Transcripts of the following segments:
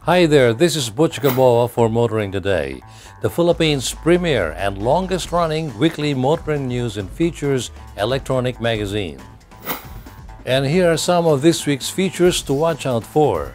Hi there, this is Butch Gamboa for Motoring Today, the Philippines' premier and longest-running weekly motoring news and features electronic magazine. And here are some of this week's features to watch out for.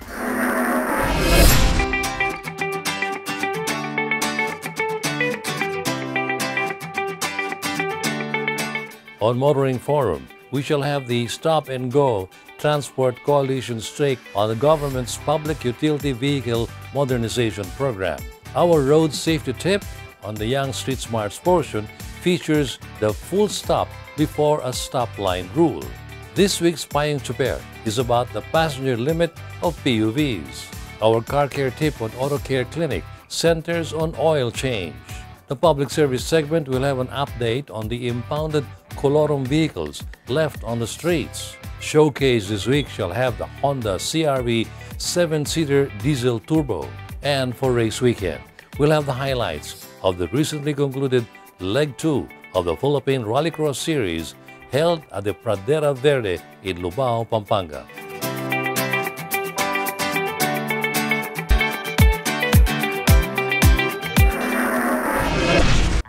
On Motoring Forum, we shall have the Stop and Go Transport Coalition's take on the government's public utility vehicle modernization program. Our road safety tip on the Young Street Smarts portion features the full stop before a stoplight rule. This week's Payong Chuper is about the passenger limit of PUVs. Our car care tip on Auto Care Clinic centers on oil change. The public service segment will have an update on the impounded Colorum vehicles left on the streets. Showcase this week shall have the Honda CR-V 7-seater diesel turbo. And for race weekend, we'll have the highlights of the recently concluded Leg 2 of the Philippine Rallycross Series held at the Pradera Verde in Lubao, Pampanga.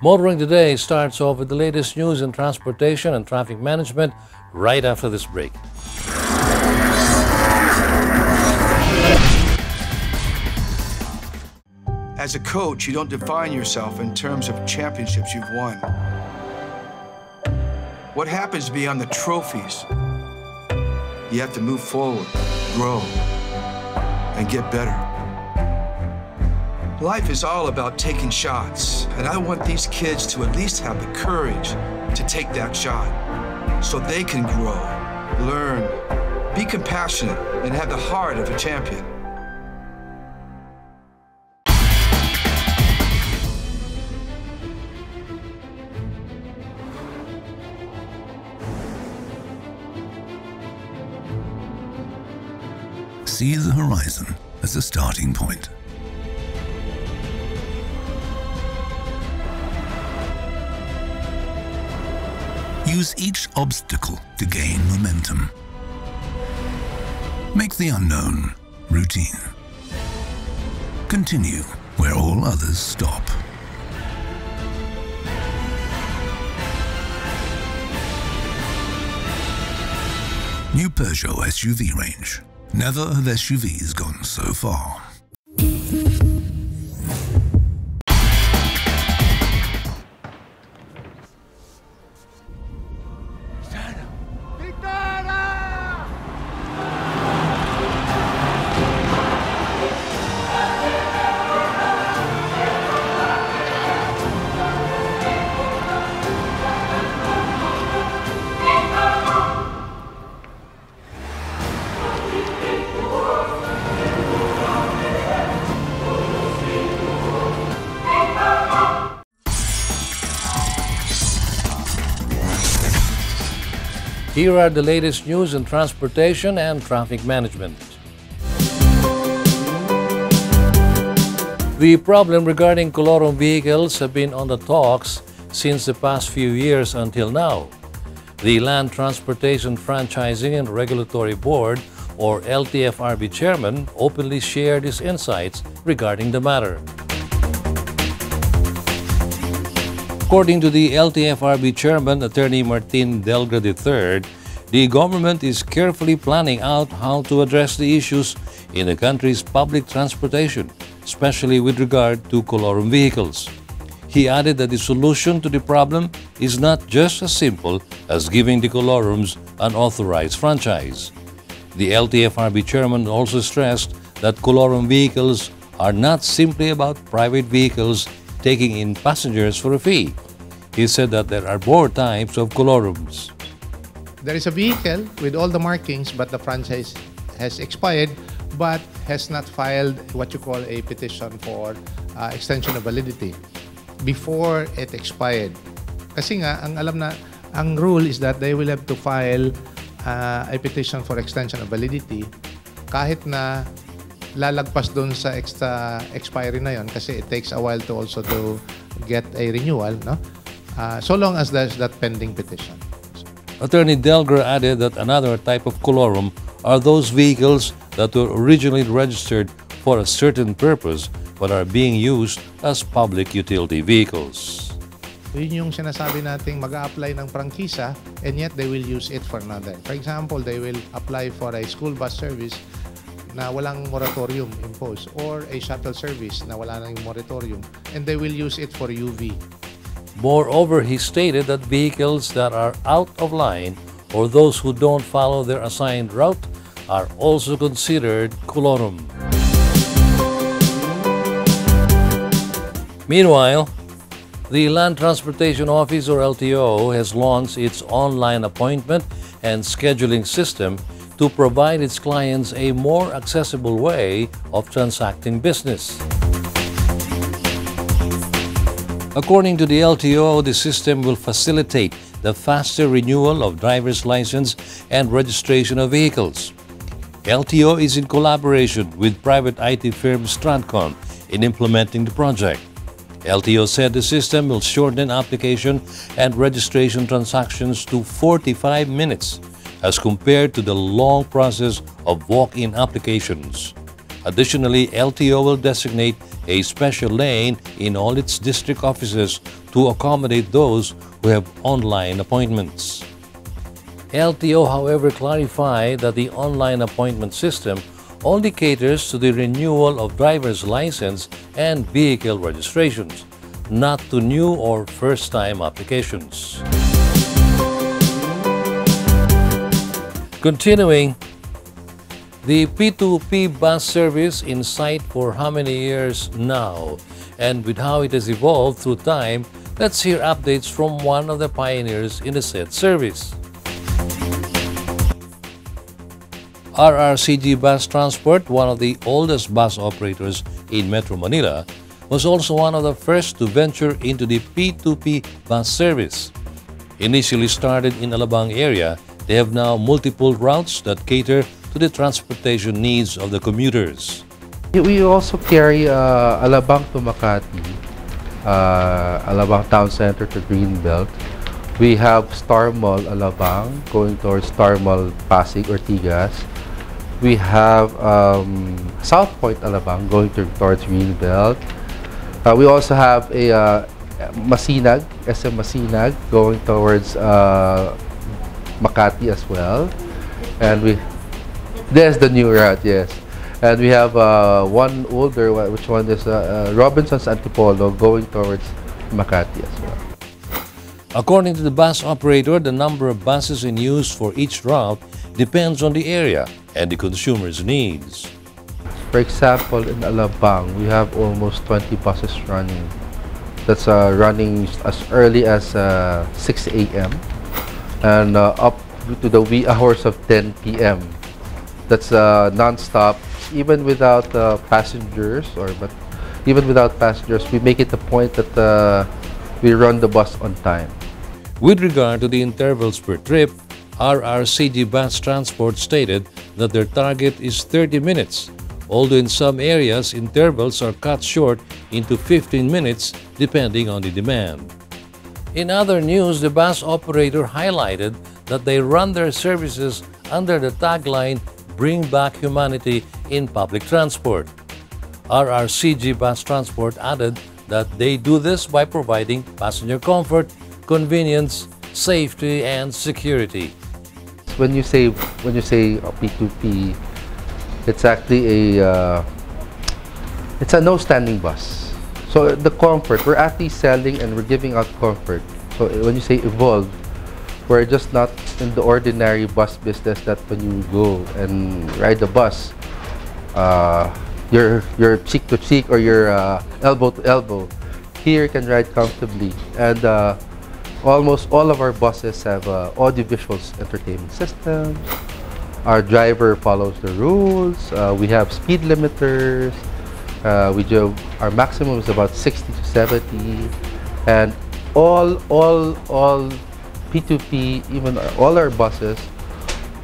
Motoring Today starts off with the latest news in transportation and traffic management right after this break. As a coach, you don't define yourself in terms of championships you've won. What happens beyond the trophies? You have to move forward, grow, and get better. Life is all about taking shots, and I want these kids to at least have the courage to take that shot so they can grow, learn, be compassionate, and have the heart of a champion. See the horizon as a starting point. Use each obstacle to gain momentum. Make the unknown routine. Continue where all others stop. New Peugeot SUV range. Never have SUVs gone so far. Here are the latest news in transportation and traffic management. The problem regarding Colorum vehicles have been on the talks since the past few years until now. The Land Transportation Franchising and Regulatory Board, or LTFRB chairman, openly shared his insights regarding the matter. According to the LTFRB chairman, Attorney Martin Delgra III, the government is carefully planning out how to address the issues in the country's public transportation, especially with regard to Colorum vehicles. He added that the solution to the problem is not just as simple as giving the Colorums an authorized franchise. The LTFRB chairman also stressed that Colorum vehicles are not simply about private vehicles taking in passengers for a fee. He said that there are more types of Colorums. there is a vehicle with all the markings, but the franchise has expired, but has not filed what you call a petition for extension of validity before it expired. Kasi nga, ang rule is that they will have to file a petition for extension of validity kahit na lalagpas doon sa expiry na yon, kasi it takes a while to also to get a renewal, no? So long as there's that pending petition. Attorney Delgar added that another type of colorum are those vehicles that were originally registered for a certain purpose but are being used as public utility vehicles. Yun yung sinasabi nating mag-a-apply ng prangkisa and yet they will use it for another. For example, they will apply for a school bus service na walang moratorium imposed, or a shuttle service na wala nang moratorium, and they will use it for UV. Moreover, he stated that vehicles that are out of line or those who don't follow their assigned route are also considered colorum. Meanwhile, the Land Transportation Office, or LTO, has launched its online appointment and scheduling system to provide its clients a more accessible way of transacting business. According to the LTO, the system will facilitate the faster renewal of driver's license and registration of vehicles. LTO is in collaboration with private IT firm Stratcon in implementing the project. LTO said the system will shorten application and registration transactions to 45 minutes as compared to the long process of walk-in applications. Additionally, LTO will designate a special lane in all its district offices to accommodate those who have online appointments. LTO, however, clarified that the online appointment system only caters to the renewal of driver's license and vehicle registrations, not to new or first-time applications. Continuing, the P2P bus service in sight for how many years now, and with how it has evolved through time, let's hear updates from one of the pioneers in the said service. RRCG Bus Transport, one of the oldest bus operators in Metro Manila, was also one of the first to venture into the P2P bus service. Initially started in Alabang area, they have now multiple routes that cater to the transportation needs of the commuters. We also carry Alabang to Makati, Alabang Town Center to Greenbelt. We have Star Mall Alabang going towards Star Mall Pasig, Ortigas. We have South Point Alabang going towards Greenbelt. We also have a Masinag, SM Masinag going towards Makati as well. And there's the new route, yes. And we have one older one, which one is Robinson's Antipolo going towards Makati as well. According to the bus operator, the number of buses in use for each route depends on the area and the consumer's needs. For example, in Alabang, we have almost 20 buses running. That's running as early as 6 a.m. and up to the wee hours of 10 p.m. That's non-stop, even without passengers, but even without passengers, we make it a point that we run the bus on time. With regard to the intervals per trip, RRCG Bus Transport stated that their target is 30 minutes, although in some areas, intervals are cut short into 15 minutes depending on the demand. In other news, the bus operator highlighted that they run their services under the tagline, "Bring Back Humanity in Public Transport." RRCG Bus Transport added that they do this by providing passenger comfort, convenience, safety, and security. When you say P2P, it's actually it's a no standing bus. So the comfort, we're actually selling and we're giving out comfort. So when you say evolve, we're just not in the ordinary bus business that when you go and ride the bus, you're cheek to cheek or you're elbow to elbow. Here you can ride comfortably, and Almost all of our buses have audiovisual entertainment system. Our driver follows the rules. We have speed limiters. Our maximum is about 60 to 70, and all P2P, even all our buses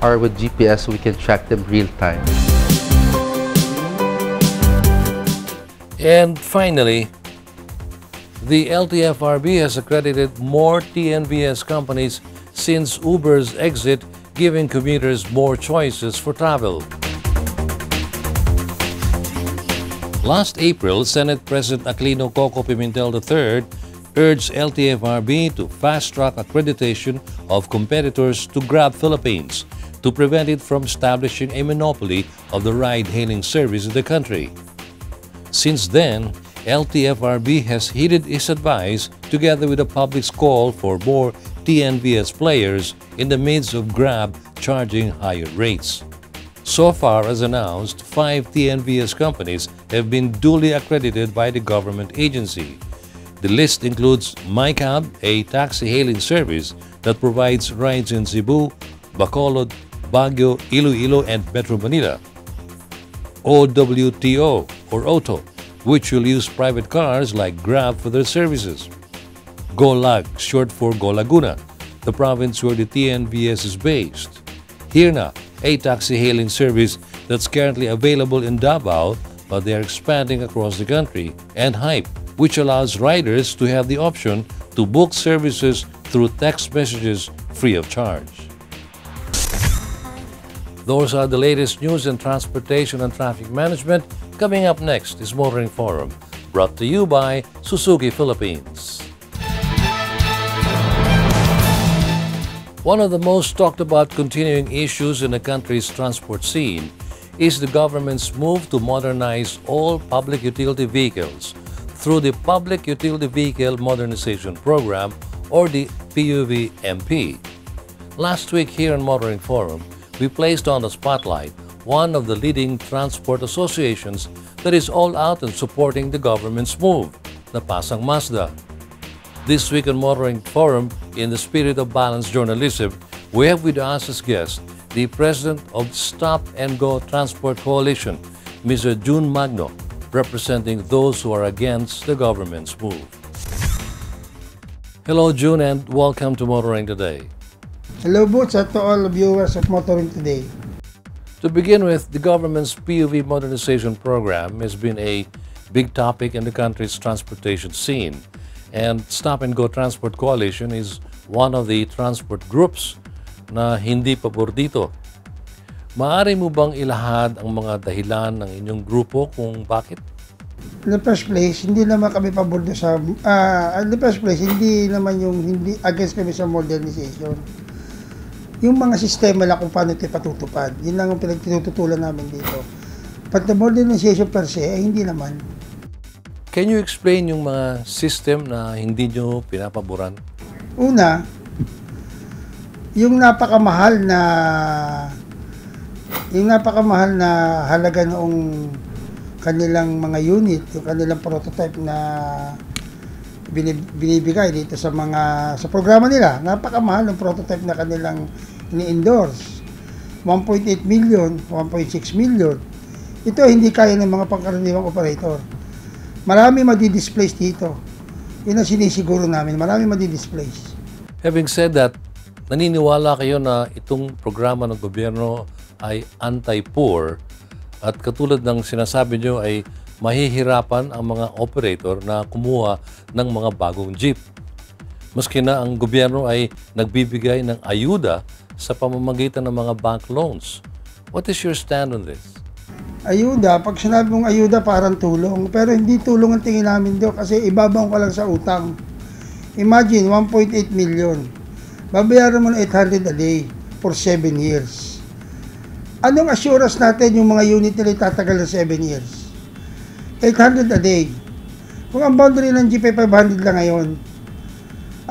are with GPS, so we can track them real time. And finally, the LTFRB has accredited more TNVS companies since Uber's exit, giving commuters more choices for travel. Last April, Senate President Aquilino Coco Pimentel III urged LTFRB to fast-track accreditation of competitors to Grab Philippines to prevent it from establishing a monopoly of the ride-hailing service in the country. Since then, LTFRB has heeded its advice together with the public's call for more TNVS players in the midst of Grab charging higher rates. So far, as announced, 5 TNVS companies have been duly accredited by the government agency. The list includes MyCab, a taxi-hailing service that provides rides in Cebu, Bacolod, Baguio, Iloilo, and Metro Manila. OWTO, or Auto, which will use private cars like Grab for their services. GoLag, short for Go Laguna, the province where the TNVS is based. Hirna, a taxi-hailing service that's currently available in Davao, but they are expanding across the country. And Hype, which allows riders to have the option to book services through text messages free of charge. Those are the latest news in transportation and traffic management. Coming up next is Motoring Forum, brought to you by Suzuki Philippines. One of the most talked about continuing issues in the country's transport scene is the government's move to modernize all public utility vehicles through the Public Utility Vehicle Modernization Program, or the PUV-MP. Last week here in Motoring Forum, we placed on the spotlight one of the leading transport associations that is all out in supporting the government's move, the Pasang Mazda. This week on Motoring Forum, in the spirit of balanced journalism, we have with us as guest the President of Stop and Go Transport Coalition, Mr. June Magno, representing those who are against the government's move. Hello, June, and welcome to Motoring Today. Hello, Boots, and to all viewers of Motoring Today. To begin with, the government's PUV modernization program has been a big topic in the country's transportation scene, and Stop and Go Transport Coalition is one of the transport groups na hindi pabor dito. Maaari mo bang ilahad ang mga dahilan ng inyong grupo kung bakit? In the first place, hindi naman kami pabor sa... in the first place, hindi naman hindi against kami sa modernization. Yung mga sistema lang kung paano ito patutupad. Yun lang ang pinagtututulan namin dito. But the modernization per se, hindi naman. Can you explain yung mga system na hindi nyo pinapaboran? Una, yung napakamahal na halaga noong kanilang mga unit, yung kanilang prototype na binibigay dito sa programa nila. Napakamahal ng prototype na kanilang ini-endorse. 1.8 million, 1.6 million. Ito hindi kaya ng mga pangkaraniwang operator. Marami madi-displace dito. Yun ang sinisiguro namin. Marami madi-displace. Having said that, naniniwala kayo na itong programa ng gobyerno ay anti-poor at katulad ng sinasabi nyo ay mahihirapan ang mga operator na kumuha ng mga bagong jeep. Maski na ang gobyerno ay nagbibigay ng ayuda sa pamamagitan ng mga bank loans. What is your stand on this? Ayuda, pag sinabi mong ayuda parang tulong, pero hindi tulong ang tingin namin doon kasi ibabang ko lang sa utang. Imagine, 1.8 million. Babayaran mo ng 800 a day for 7 years. Anong assurance natin yung mga unit nila itatagal na 7 years? 800 a day. Kung ang boundary ng Jeep ay 500 lang ngayon,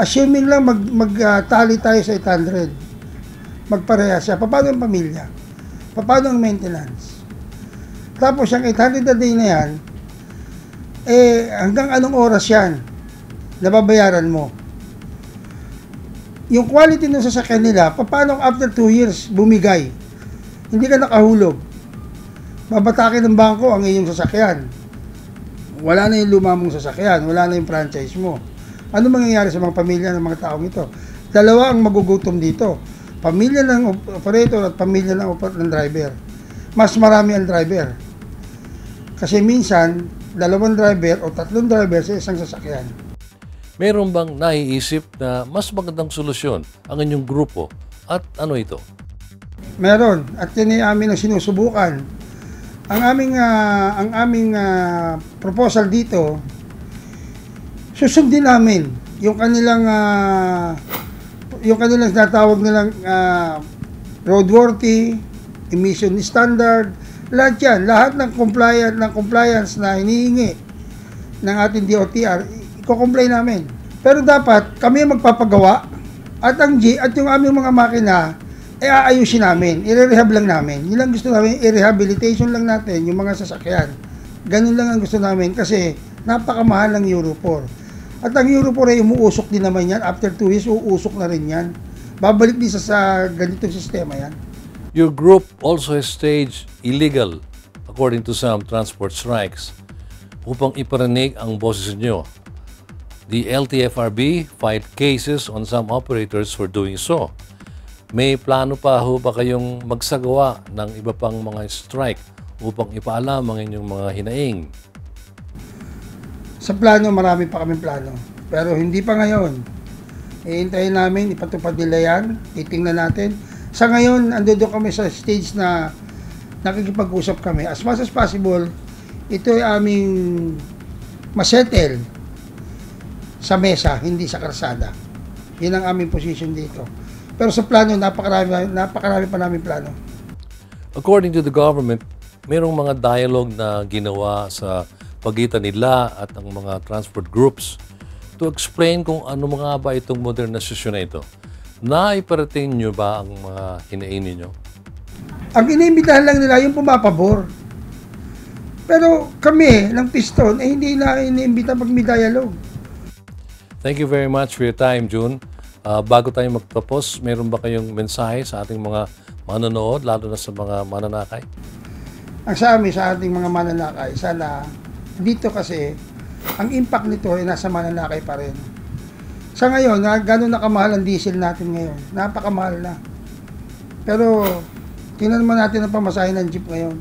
assuming lang mag-tally tayo sa 800, magpareha siya. Paano ang pamilya? Paano ang maintenance? Tapos yung 800 a day na yan, hanggang anong oras yan nababayaran mo? yung quality ng sasakyan nila, paano after 2 years bumigay? Hindi ka nakahulog. Babatakin ng bangko ang iyong sasakyan. Wala na yung luma mong sasakyan, wala na yung franchise mo. Ano mangyayari sa mga pamilya ng mga taong ito? Dalawa ang magugutom dito. Pamilya ng operator at pamilya ng driver. Mas marami ang driver. Kasi minsan, 2 driver o 3 driver sa isang sasakyan. Meron bang naiisip na mas magandang solusyon ang inyong grupo at ano ito? Meron. At yan ay amin ang sinusubukan. Ang aming proposal dito, susundin namin yung kanilang natawag nilang roadworthy, emission standard, lahat yan, lahat ng compliance na hinihingi ng ating DOTR, i-comply namin. Pero dapat kami magpapagawa at yung aming mga makina aayusin namin, i-rehab lang namin. Yun lang gusto namin, i-rehabilitation lang natin yung mga sasakyan. Ganun lang ang gusto namin kasi napakamahal ng Euro 4. At ang Euro 4 ay umuusok din naman yan. After 2 years, uusok na rin yan. Babalik din sa ganitong sistema yan. Your group also has staged illegal, according to some transport strikes, upang iparinig ang boses nyo. The LTFRB filed cases on some operators for doing so. May plano pa ho ba kayong magsagawa ng iba pang mga strike upang ipaalam ang inyong mga hinaing? Sa plano, marami pa kaming plano. Pero hindi pa ngayon. Iintayin namin, ipatupad nila yan, titingnan natin. Sa ngayon, andoon kami sa stage na nakikipag-usap kami. As much as possible, ito ay aming masettle sa mesa, hindi sa karsada. Yan ang aming position dito. Pero sa plano, napakarami pa namin plano. According to the government, mayroong mga dialogue na ginawa sa pagitan nila at ang mga transport groups to explain kung ano mga ba itong modernisasyon na ito. Naiparating nyo ba ang mga hinain ninyo? Ang iniimbitahan lang nila yung pumapabor. Pero kami, ng piston, hindi na iniimbita pag may dialogue. Thank you very much for your time, June. Bago tayo magtapos, mayroon ba kayong mensahe sa ating mga manonood, lalo na sa mga mananakay? Ang sa amin, sa ating mga mananakay, sana dito kasi, ang impact nito ay nasa mananakay pa rin. Sa ngayon, gano'n nakamahal ang diesel natin ngayon. Napakamahal na. Pero, tingnan naman natin ang pamasahe ng jeep ngayon.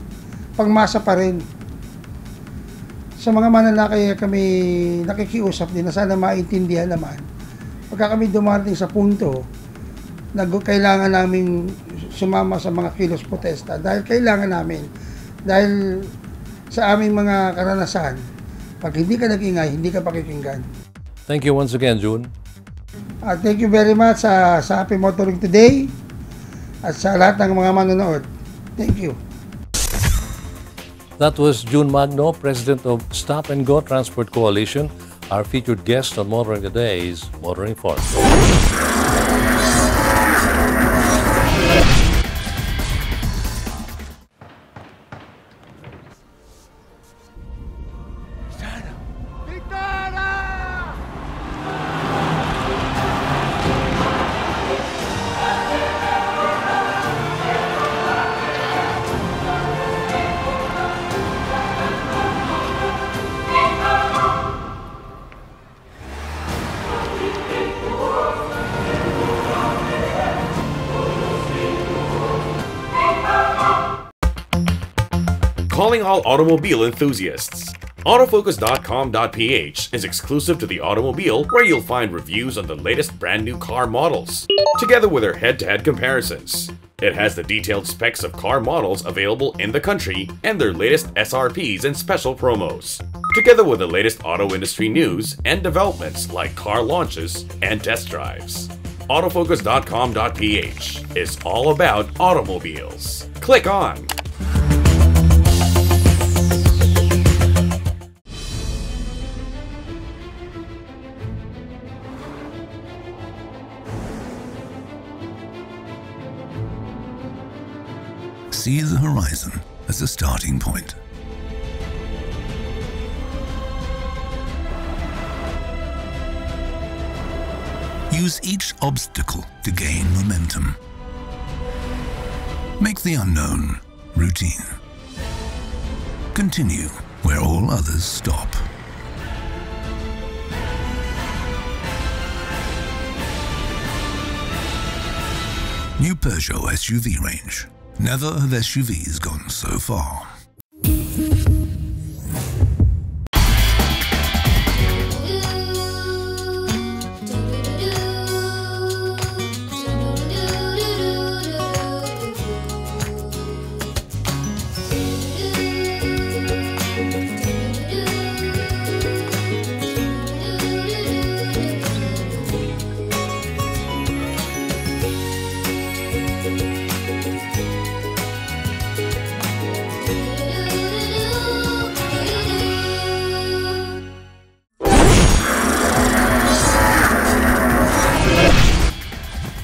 Pangmasa pa rin. Sa mga mananakay kami nakikiusap din na sana maintindihan naman. Pagka kami dumarating sa punto na kailangan namin sumama sa mga kilos protesta dahil kailangan namin. Dahil sa aming mga karanasan, pag hindi ka nag-ingay, hindi ka pakikinggan. Thank you once again, June. Thank you very much sa Happy Motoring Today at sa lahat ng mga manonood. Thank you. That was June Magno, President of Stop and Go Transport Coalition, our featured guest on Motoring Today's Motoring Forum. Calling all automobile enthusiasts. Autofocus.com.ph is exclusive to the automobile, where you'll find reviews on the latest brand new car models, together with their head-to-head comparisons. It has the detailed specs of car models available in the country and their latest SRPs and special promos, together with the latest auto industry news and developments like car launches and test drives. Autofocus.com.ph is all about automobiles. Click on. See the horizon as a starting point. Use each obstacle to gain momentum. Make the unknown routine. Continue where all others stop. New Peugeot SUV range. Never have SUVs gone so far.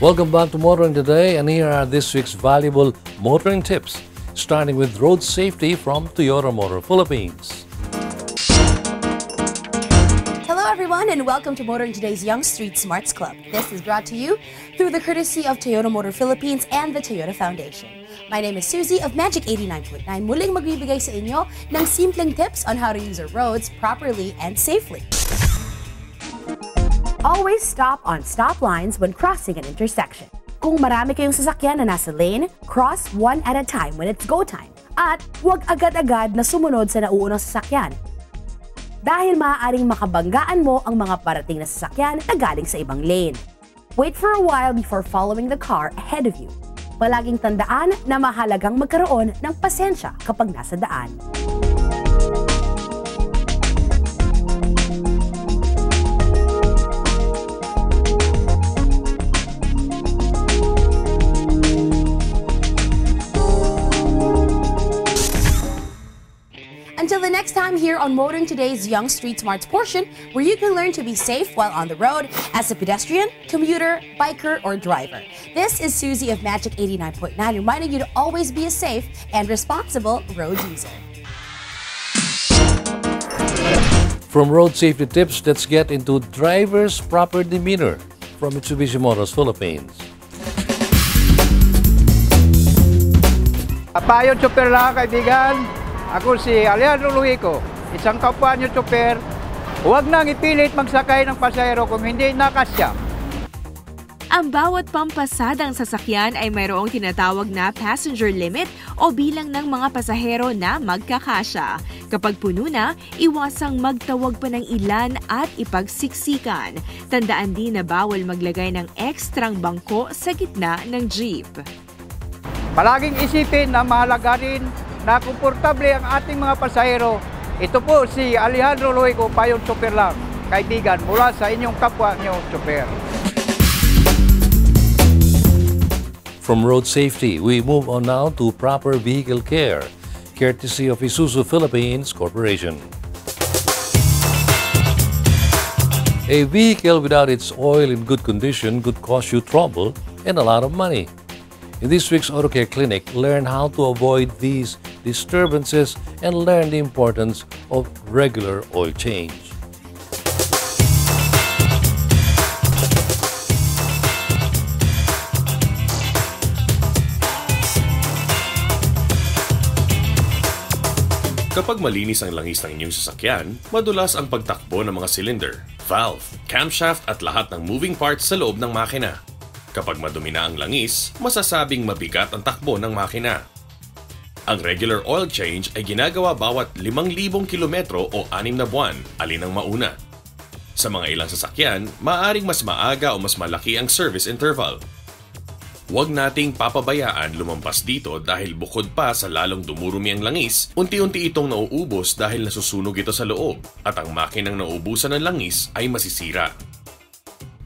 Welcome back to Motoring Today, and here are this week's valuable motoring tips, starting with road safety from Toyota Motor Philippines. Hello everyone, and welcome to Motoring Today's Young Street Smarts Club. This is brought to you through the courtesy of Toyota Motor Philippines and the Toyota Foundation. My name is Susie of Magic 89.9. Muling magbibigay sa inyo ng simpleng tips on how to use our roads properly and safely. Always stop on stop lines when crossing an intersection. Kung marami kayong sasakyan na nasa lane, cross one at a time when it's go time. At huwag agad-agad na sumunod sa nauunang sasakyan. Dahil maaaring makabanggaan mo ang mga parating na sasakyan na galing sa ibang lane. Wait for a while before following the car ahead of you. Palaging tandaan na mahalagang magkaroon ng pasensya kapag nasa daan. Until the next time here on Motoring Today's Young Street Smarts portion, where you can learn to be safe while on the road as a pedestrian, commuter, biker, or driver. This is Susie of Magic 89.9 reminding you to always be a safe and responsible road user. From road safety tips, let's get into driver's proper demeanor from Mitsubishi Motors Philippines. Payo chopper lang, kaibigan. Ako si Alejandro Luico, isang kapwa niyo chopper. Huwag nang ipilit magsakay ng pasahero kung hindi nakasya. Ang bawat pampasadang sasakyan ay mayroong tinatawag na passenger limit o bilang ng mga pasahero na magkakasya. Kapag puno na, iwasang magtawag pa ng ilan at ipagsiksikan. Tandaan din na bawal maglagay ng ekstrang bangko sa gitna ng jeep. Palaging isipin na mahalaga rin na komportable ang ating mga pasahero. Ito po si Alejandro Luico, payong chopper lang, kaibigan, mula sa inyong kapwa niyo chopper. From road safety, we move on now to proper vehicle care, courtesy of Isuzu Philippines Corporation. A vehicle without its oil in good condition could cost you trouble and a lot of money. In this week's Auto Care Clinic, learn how to avoid these disturbances and learn the importance of regular oil change. Kapag malinis ang langis ng inyong sasakyan, madulas ang pagtakbo ng mga cylinder, valve, camshaft at lahat ng moving parts sa loob ng makina. Kapag madumi na ang langis, masasabing mabigat ang takbo ng makina. Ang regular oil change ay ginagawa bawat 5,000 kilometro o 6 na buwan, alin ang mauna. Sa mga ilang sasakyan, maaaring mas maaga o mas malaki ang service interval. Huwag nating papabayaan lumampas dito dahil bukod pa sa lalong dumurumi ang langis, unti-unti itong nauubos dahil nasusunog ito sa loob at ang makinang nauubusan ng langis ay masisira.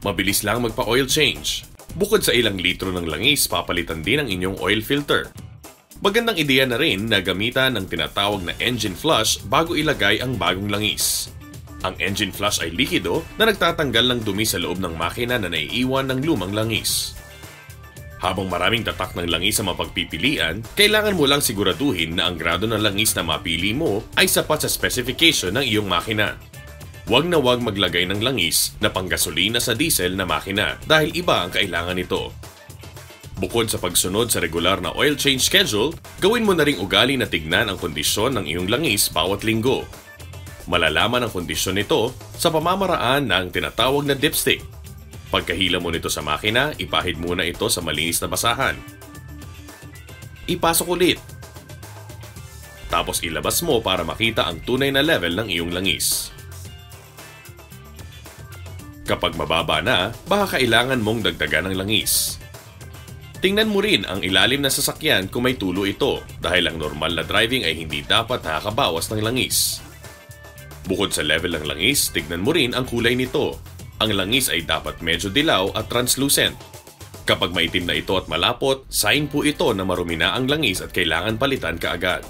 Mabilis lang magpa-oil change. Bukod sa ilang litro ng langis, papalitan din ang inyong oil filter. Magandang ideya na rin na gamitan ng tinatawag na engine flush bago ilagay ang bagong langis. Ang engine flush ay likido na nagtatanggal ng dumi sa loob ng makina na naiiwan ng lumang langis. Habang maraming tatak ng langis ang mapagpipilian, kailangan mo lang siguraduhin na ang grado ng langis na mapili mo ay sapat sa specification ng iyong makina. Huwag na huwag maglagay ng langis na panggasolina sa diesel na makina dahil iba ang kailangan nito. Bukod sa pagsunod sa regular na oil change schedule, gawin mo na ring ugali na tignan ang kondisyon ng iyong langis bawat linggo. Malalaman ang kondisyon nito sa pamamaraan ng tinatawag na dipstick. Pagkahila mo nito sa makina, ipahid muna ito sa malinis na basahan. Ipasok ulit. Tapos ilabas mo para makita ang tunay na level ng iyong langis. Kapag mababa na, baka kailangan mong dagdagan ng langis. Tingnan mo rin ang ilalim na sasakyan kung may tulo ito dahil ang normal na driving ay hindi dapat nakakabawas ng langis. Bukod sa level ng langis, tignan mo rin ang kulay nito. Ang langis ay dapat medyo dilaw at translucent. Kapag maitim na ito at malapot, sign po ito na marumi na ang langis at kailangan palitan kaagad.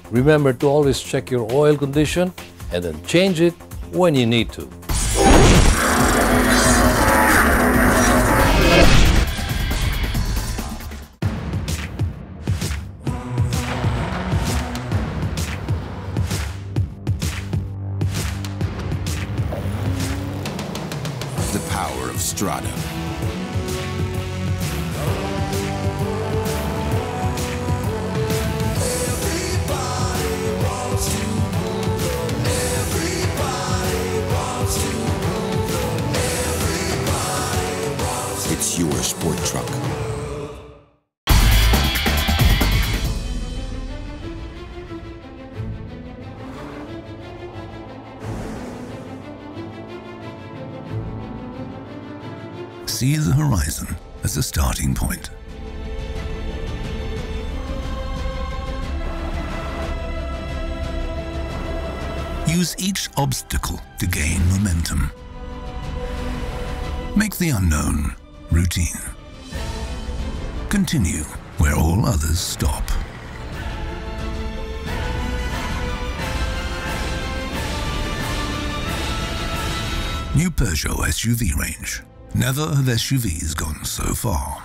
Remember to always check your oil condition and then change it when you need to. The power of Strada. It's your sport truck. See the horizon as a starting point. Use each obstacle to gain momentum. Make the unknown routine. Continue where all others stop. New Peugeot SUV range. Never have SUVs gone so far.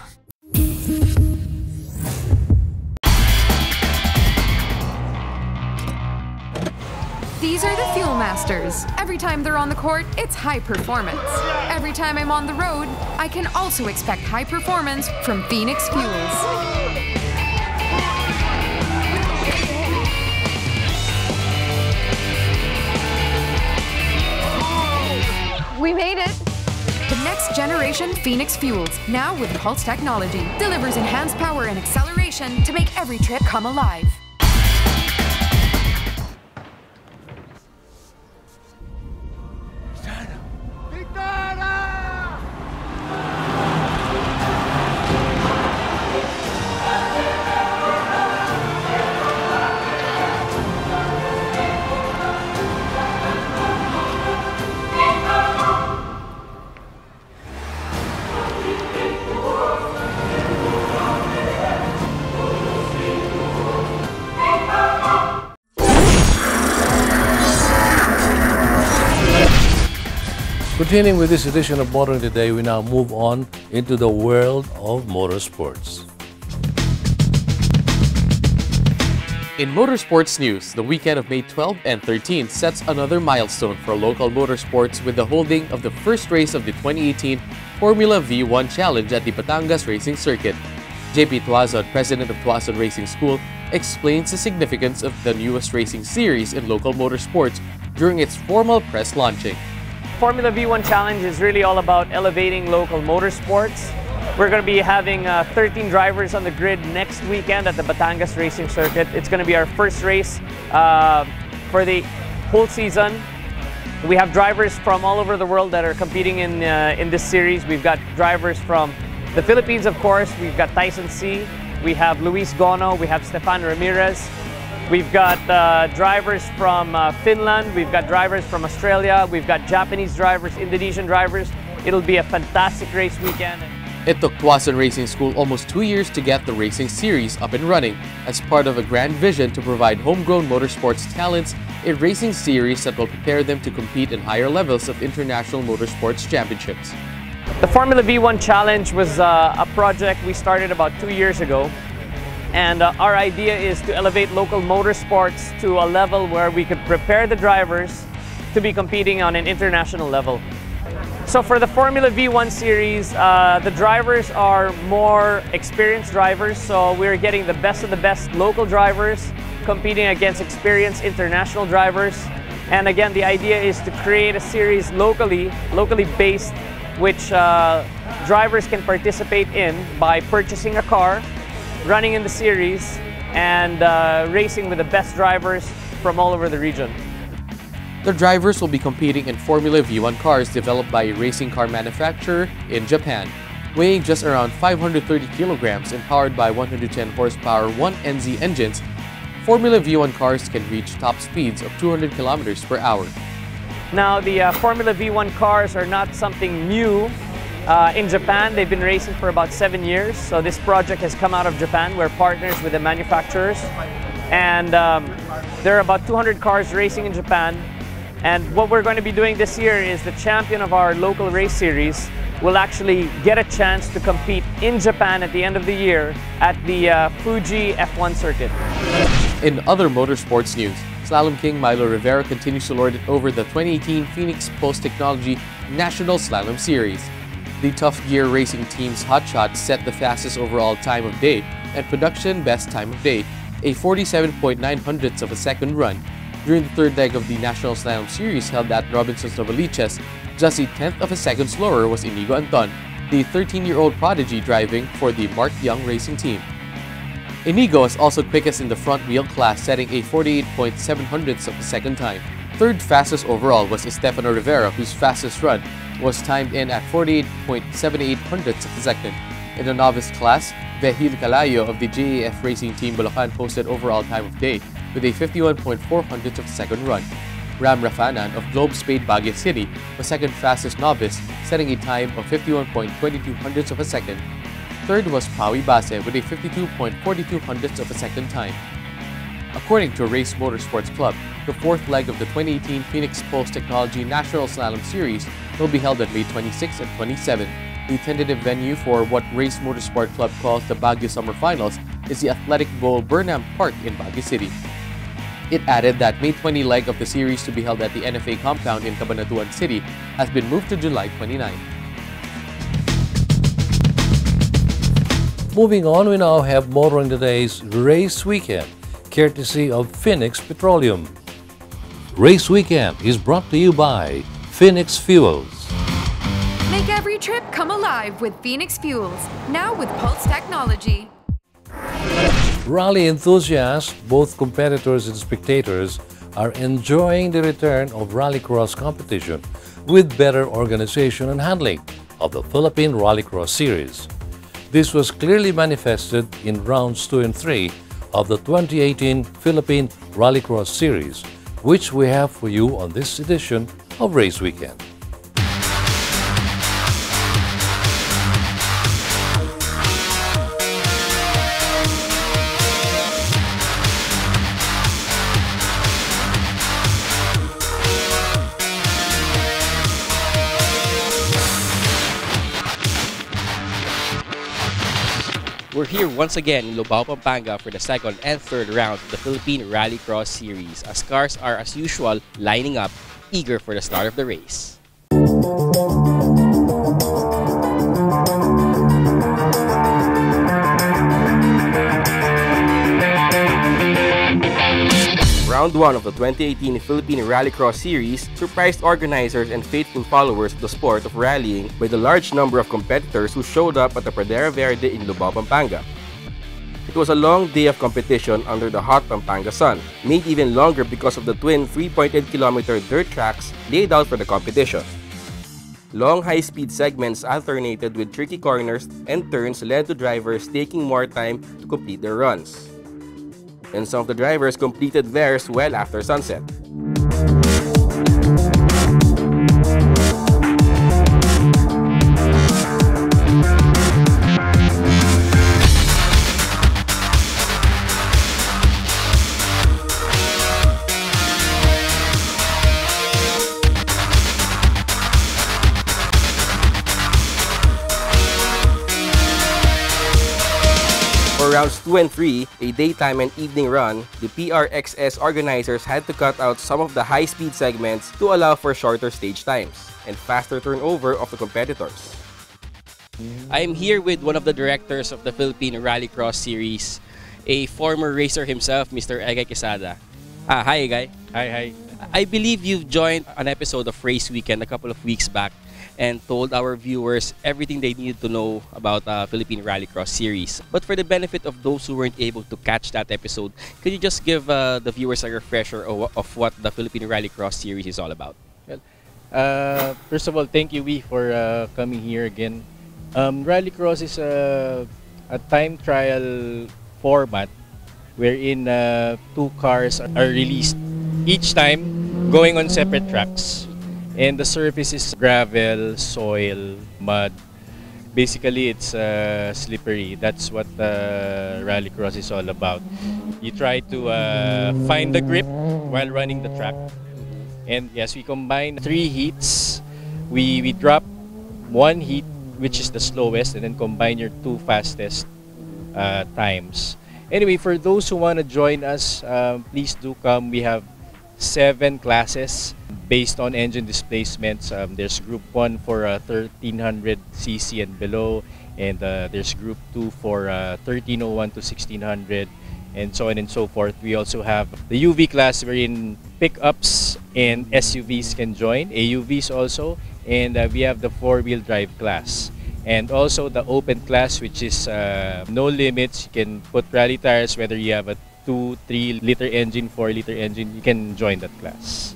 These are the Fuel Masters. Every time they're on the court, it's high performance. Every time I'm on the road, I can also expect high performance from Phoenix Fuels. We made it! The next generation Phoenix Fuels, now with Pulse technology, delivers enhanced power and acceleration to make every trip come alive. Continuing with this edition of Motoring Today, we now move on into the world of motorsports. In motorsports news, the weekend of May 12 and 13 sets another milestone for local motorsports with the holding of the first race of the 2018 Formula V1 Challenge at the Batangas Racing Circuit. JP Tuazon, president of Tuazon Racing School, explains the significance of the newest racing series in local motorsports during its formal press launching. Formula V1 Challenge is really all about elevating local motorsports. We're going to be having 13 drivers on the grid next weekend at the Batangas Racing Circuit. It's going to be our first race for the whole season. We have drivers from all over the world that are competing in this series. We've got drivers from the Philippines, of course. We've got Tyson C. We have Luis Gono. We have Stefan Ramirez. We've got drivers from Finland. We've got drivers from Australia. We've got Japanese drivers, Indonesian drivers. It'll be a fantastic race weekend. It took Tuazon Racing School almost 2 years to get the racing series up and running as part of a grand vision to provide homegrown motorsports talents a racing series that will prepare them to compete in higher levels of international motorsports championships. The Formula V1 Challenge was a project we started about 2 years ago. And our idea is to elevate local motorsports to a level where we could prepare the drivers to be competing on an international level. So for the Formula V1 series, the drivers are more experienced drivers. So we're getting the best of the best local drivers competing against experienced international drivers. And again, the idea is to create a series locally based, which drivers can participate in by purchasing a car, running in the series, and racing with the best drivers from all over the region. The drivers will be competing in Formula V1 cars developed by a racing car manufacturer in Japan, weighing just around 530 kilograms and powered by 110 horsepower 1NZ engines. Formula V1 cars can reach top speeds of 200 kilometers per hour. Now, the Formula V1 cars are not something new. In Japan, they've been racing for about 7 years. So this project has come out of Japan. We're partners with the manufacturers. And there are about 200 cars racing in Japan. And what we're going to be doing this year is the champion of our local race series will actually get a chance to compete in Japan at the end of the year at the Fuji F1 circuit. In other motorsports news, Slalom King Milo Rivera continues to lord it over the 2018 Phoenix Post Technology National Slalom Series. The Tough Gear Racing Team's Hotshot set the fastest overall time of day and production best time of day, a 47.9 of a second run. During the third leg of the National Slalom Series held at Robinsons Novaliches, just a tenth of a second slower was Inigo Anton, the 13-year-old prodigy driving for the Mark Young Racing Team. Inigo was also quickest in the front wheel class, setting a 48.7 of a second time. Third fastest overall was Estefano Rivera, whose fastest run was timed in at 48.78 of a second. In the novice class, Vehil Calayo of the JAF Racing Team Bulacan posted overall time of day with a 51.4 of a second run. Ram Rafanan of Globe Spade Baguio City was second fastest novice, setting a time of 51.22 of a second. Third was Pawi Base with a 52.42 of a second time. According to Race Motorsports Club, the fourth leg of the 2018 Phoenix Post Technology National Slalom Series will be held on May 26 and 27. The tentative venue for what Race Motorsport Club calls the Baguio Summer Finals is the Athletic Bowl Burnham Park in Baguio City. It added that May 20 leg of the series to be held at the NFA compound in Cabanatuan City has been moved to July 29. Moving on, we now have Motoring Today's Race Weekend, courtesy of Phoenix Petroleum. Race Weekend is brought to you by Phoenix Fuels. Make every trip come alive with Phoenix Fuels, now with Pulse technology. Rally enthusiasts, both competitors and spectators, are enjoying the return of Rallycross competition with better organization and handling of the Philippine Rallycross Series. This was clearly manifested in rounds 2 and 3 of the 2018 Philippine Rallycross Series, which we have for you on this edition of Race Weekend. We're here once again in Lubao, Pampanga for the second and third round of the Philippine Rallycross Series, as cars are as usual lining up, eager for the start of the race. Round 1 of the 2018 Philippine Rallycross Series surprised organizers and faithful followers of the sport of rallying by the large number of competitors who showed up at the Pradera Verde in Lubao, Pampanga. It was a long day of competition under the hot Pampanga sun, made even longer because of the twin 3.8-kilometer dirt tracks laid out for the competition. Long high-speed segments alternated with tricky corners and turns led to drivers taking more time to complete their runs. And some of the drivers completed theirs well after sunset. rounds 2 and 3, a daytime and evening run, the PRXS organizers had to cut out some of the high-speed segments to allow for shorter stage times and faster turnover of the competitors. I'm here with one of the directors of the Philippine Rallycross Series, a former racer himself, Mr. Egay Quesada. Hi, Egay. Hi. I believe you've joined an episode of Race Weekend a couple of weeks back and told our viewers everything they needed to know about Philippine Rallycross Series. But for the benefit of those who weren't able to catch that episode, could you just give the viewers a refresher of what the Philippine Rallycross Series is all about? Well, first of all, thank you, Wee, for coming here again. Rallycross is a time trial format wherein 2 cars are released each time going on separate tracks. And the surface is gravel, soil, mud. Basically, it's slippery. That's what Rallycross is all about. You try to find the grip while running the track. And yes, we combine 3 heats. We drop 1 heat, which is the slowest, and then combine your 2 fastest times. Anyway, for those who want to join us, please do come. We have 7 classes based on engine displacements. There's Group 1 for 1300cc and below, and there's Group 2 for 1301 to 1600, and so on and so forth. We also have the UV class wherein pickups and SUVs can join, AUVs also, and we have the 4-wheel drive class. And also the open class, which is no limits. You can put rally tires, whether you have a 2, 3 liter engine, 4 liter engine, you can join that class.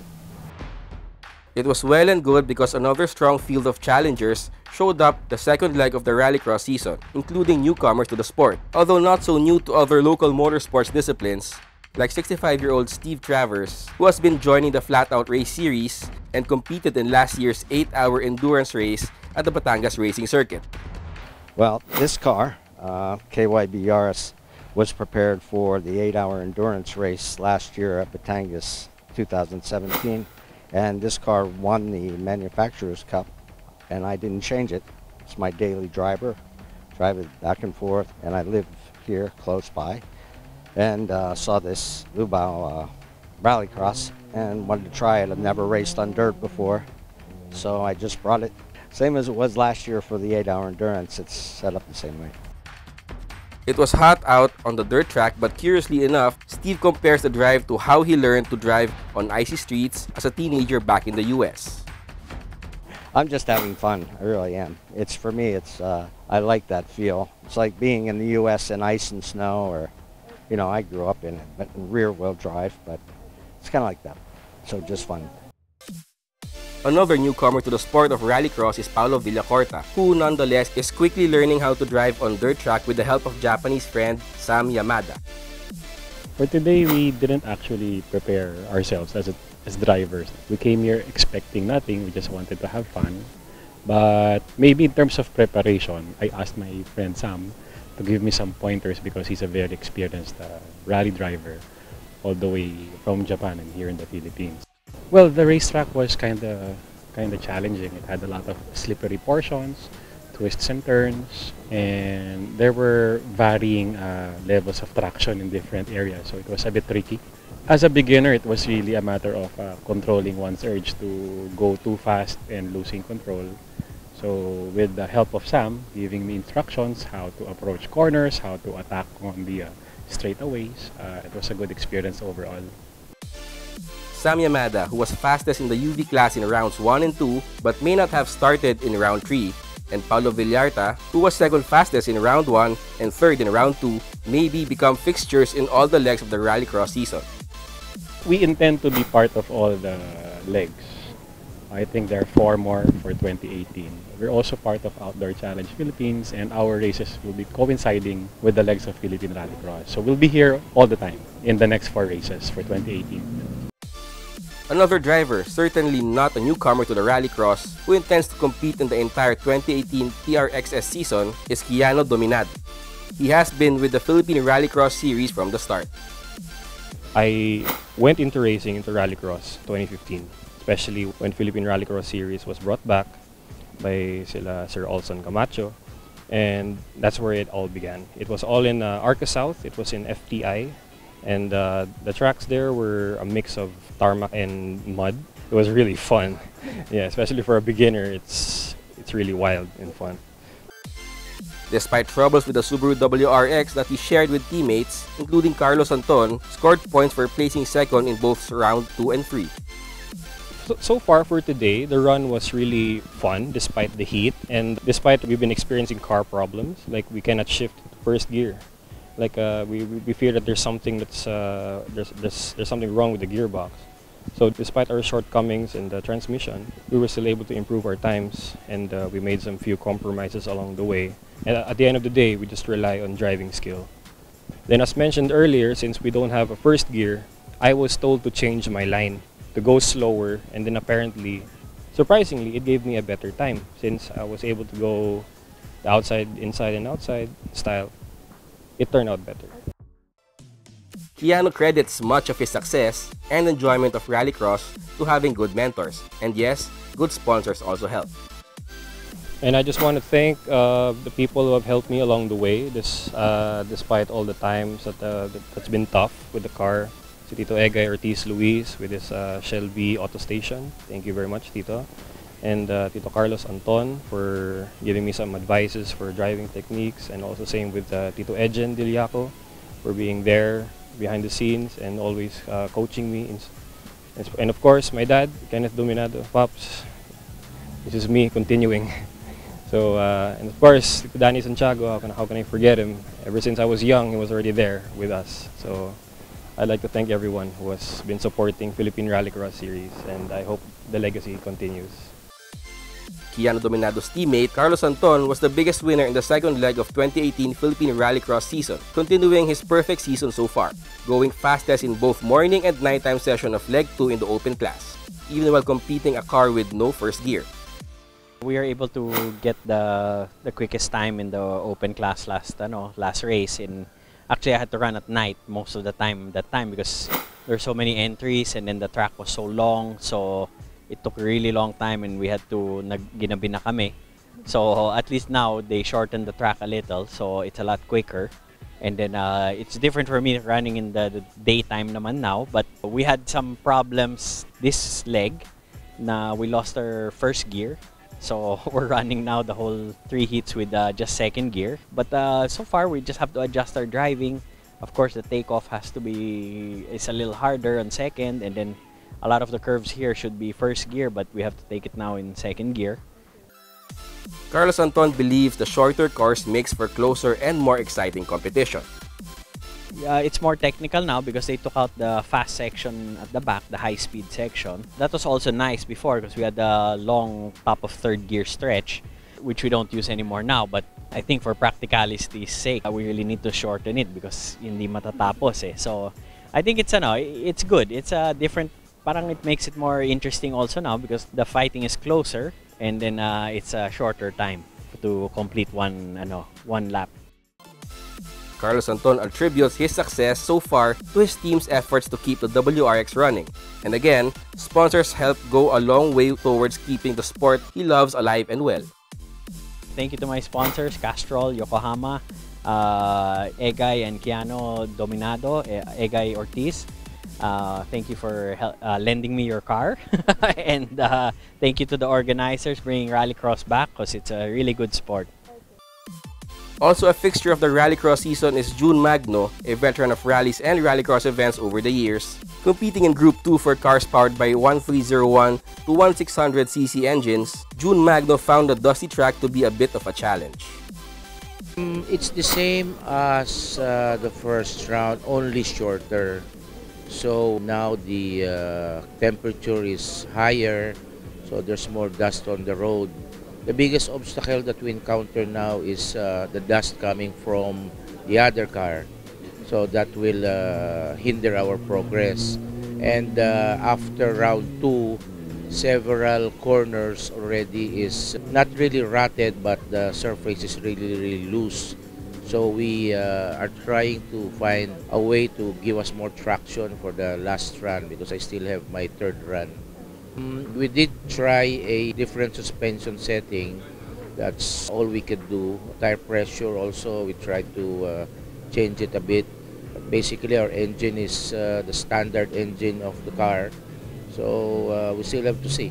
It was well and good because another strong field of challengers showed up the second leg of the Rallycross season, including newcomers to the sport. Although not so new to other local motorsports disciplines, like 65-year-old Steve Travers, who has been joining the Flat Out Race Series and competed in last year's 8-hour endurance race at the Batangas Racing Circuit. Well, this car, KYB Yaris, was prepared for the 8-hour endurance race last year at Batangas 2017, and this car won the Manufacturers Cup, and I didn't change it. It's my daily driver, drive it back and forth, and I live here close by, and saw this Lubao Rallycross and wanted to try it. I've never raced on dirt before, so I just brought it. Same as it was last year for the 8-hour endurance. It's set up the same way. It was hot out on the dirt track, but curiously enough, Steve compares the drive to how he learned to drive on icy streets as a teenager back in the US. I'm just having fun. I really am. It's for me, it's I like that feel. It's like being in the US in ice and snow, or, you know, I grew up in rear-wheel drive, but it's kind of like that. So just fun. Another newcomer to the sport of Rallycross is Paulo Villacorta, who nonetheless is quickly learning how to drive on dirt track with the help of Japanese friend Sam Yamada. For today, we didn't actually prepare ourselves as drivers. We came here expecting nothing, we just wanted to have fun. But maybe in terms of preparation, I asked my friend Sam to give me some pointers because he's a very experienced rally driver all the way from Japan and here in the Philippines. Well, the racetrack was kind of challenging. It had a lot of slippery portions, twists and turns, and there were varying levels of traction in different areas, so it was a bit tricky. As a beginner, it was really a matter of controlling one's urge to go too fast and losing control. So with the help of Sam giving me instructions how to approach corners, how to attack on the straightaways, it was a good experience overall. Sam Yamada, who was fastest in the UV class in rounds 1 and 2 but may not have started in round 3, and Paulo Villarta, who was second fastest in round 1 and third in round 2, maybe become fixtures in all the legs of the Rallycross season. We intend to be part of all the legs. I think there are 4 more for 2018. We're also part of Outdoor Challenge Philippines, and our races will be coinciding with the legs of Philippine Rallycross. So we'll be here all the time in the next 4 races for 2018. Another driver, certainly not a newcomer to the Rallycross, who intends to compete in the entire 2018 PRXS season, is Kiano Dominad. He has been with the Philippine Rallycross Series from the start. I went into racing into Rallycross 2015, especially when Philippine Rallycross Series was brought back by Sir Olson Camacho. and that's where it all began. It was all in Arca South. It was in FTI, and the tracks there were a mix of tarmac and mud. It was really fun. Yeah, especially for a beginner, it's really wild and fun. Despite troubles with the Subaru WRX that he shared with teammates, including Carlos Anton, scored points for placing second in both round 2 and 3. So far for today, the run was really fun despite the heat, and despite we've been experiencing car problems, like we cannot shift to first gear. Like we fear that there's something that's there's something wrong with the gearbox. So despite our shortcomings in the transmission, we were still able to improve our times, and we made some few compromises along the way. And at the end of the day, we just rely on driving skill. Then as mentioned earlier, since we don't have a first gear, I was told to change my line, to go slower, and then apparently, surprisingly, it gave me a better time since I was able to go outside, inside, and outside style. It turned out better. Keanu credits much of his success and enjoyment of rallycross to having good mentors, and yes, good sponsors also help. And I just want to thank the people who have helped me along the way, despite all the times that's been tough with the car. Si Tito Egay Ortiz Luis with his Shelby Auto Station. Thank you very much, Tito. And Tito Carlos Anton for giving me some advices for driving techniques, and also same with Tito Edgen Diliaco for being there behind the scenes and always coaching me. And of course, my dad, Kenneth Dominado, Pops. This is me continuing. So, and of course, Danny Santiago, how can I forget him? Ever since I was young, he was already there with us. So, I'd like to thank everyone who has been supporting Philippine Rallycross Series, and I hope the legacy continues. Keanu Dominado's teammate, Carlos Anton, was the biggest winner in the second leg of 2018 Philippine Rallycross season, continuing his perfect season so far, going fastest in both morning and nighttime session of leg 2 in the open class, even while competing a car with no first gear. We are able to get the quickest time in the open class last race. Actually, I had to run at night most of the time that time because there are so many entries, and then the track was so long, so it took a really long time, and we had to ginabi na kami. So at least now they shortened the track a little, so it's a lot quicker. And then it's different for me running in the daytime naman now, but we had some problems this leg na we lost our first gear. So we're running now the whole 3 heats with just second gear. But so far we just have to adjust our driving. Of course, the takeoff is a little harder on second, and then a lot of the curves here should be first gear, but we have to take it now in second gear. Carlos Anton believes the shorter course makes for closer and more exciting competition. It's more technical now because they took out the fast section at the back, the high-speed section. That was also nice before because we had a long top of third gear stretch, which we don't use anymore now. But I think for practicality's sake, we really need to shorten it because hindi matatapos eh. So I think it's good. It's a different, parang it makes it more interesting also now because the fighting is closer, and then it's a shorter time to complete one lap. Carlos Anton attributes his success so far to his team's efforts to keep the WRX running. And again, sponsors help go a long way towards keeping the sport he loves alive and well. Thank you to my sponsors, Castrol, Yokohama, Egay and Keanu Dominado, Egay Ortiz. Thank you for lending me your car. And thank you to the organizers bringing Rallycross back because it's a really good sport. Also a fixture of the Rallycross season is June Magno, a veteran of rallies and Rallycross events over the years. Competing in Group 2 for cars powered by 1301 to 1600cc engines, June Magno found the dusty track to be a bit of a challenge. It's the same as the first round, only shorter. So now the temperature is higher, so there's more dust on the road. The biggest obstacle that we encounter now is the dust coming from the other car. So that will hinder our progress. And after round 2, several corners already is not really rutted, but the surface is really loose. So we are trying to find a way to give us more traction for the last run because I still have my third run. We did try a different suspension setting That's all we could do. Tire pressure also, we tried to change it a bit. Basically, our engine is the standard engine of the car. So we still have to see.